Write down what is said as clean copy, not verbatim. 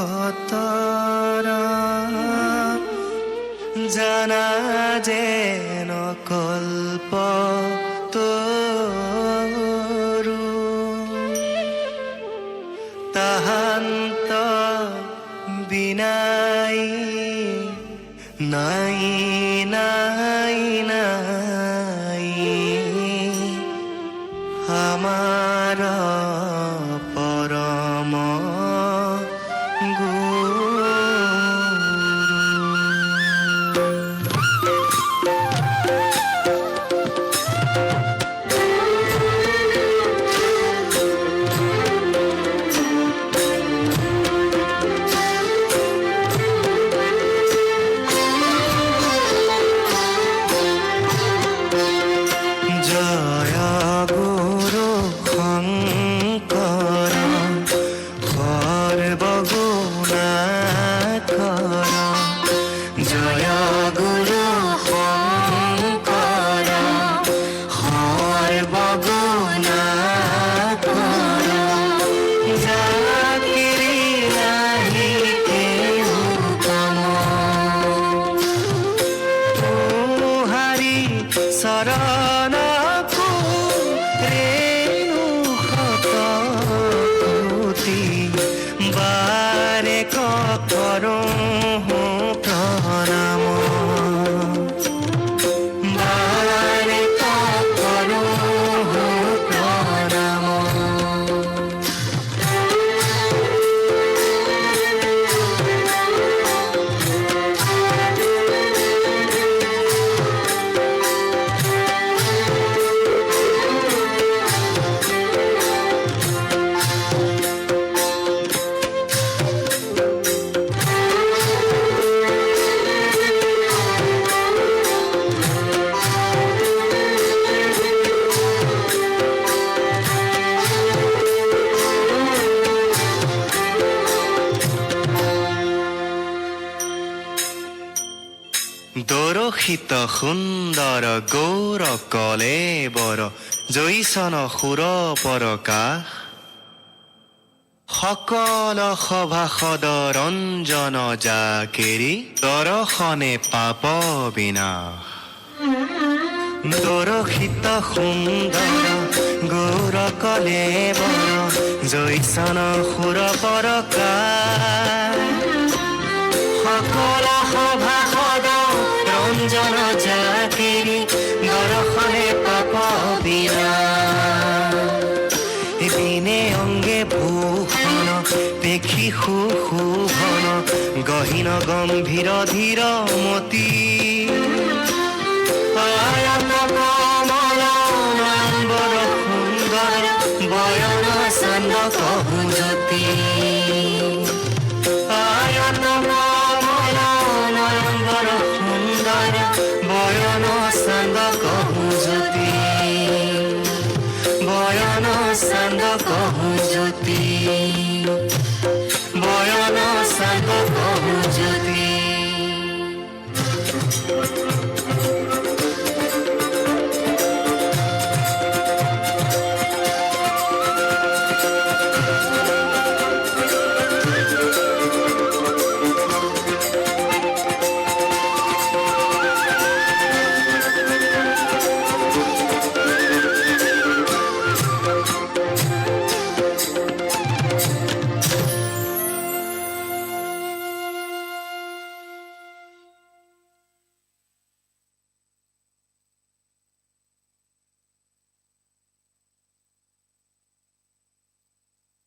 খতৰা জানা যেন কল্প তৰু তাহান্ত বিনাই নাই নাই নাই আমাৰ পৰম জয় গুৰু শঙ্কৰ সৰ্বগুণাকৰ জয় গুৰু শঙ্কৰ সৰ্বগুণাকৰ জাকিৰি নাহি কেহু কম হাৰি শৰণ বাৰে কৰো প্ৰণাম বাৰে কৰো প্ৰণাম দৰশিত সুন্দৰ গৌৰ কলেবৰ জৈচন সুৰ পৰকাশ সকল সভাসদ ৰঞ্জন জাকেৰি দৰ্শনে পাপ বিনাশ দৰশিত সুন্দৰ গৌৰ কলেবৰ জৈচন সুৰ পৰকাশ সকল সভাসদ ৰঞ্জন জাকেৰি দৰ্শনে পাপ বিনাশ দিনে অঙ্গে ভূষণ দেখি সুশোভন গহীন গম্ভীর ধীর মতি আয়ত কমল নম্বর সুন্দর বয়ন চান্দ কহু জ্যোতি আয়ত কমল নম্বর সুন্দর বয়ন চান্দ কহু জ্যোতি বয়ন চান্দ কহু জ্যোতি বয়ন চান্দ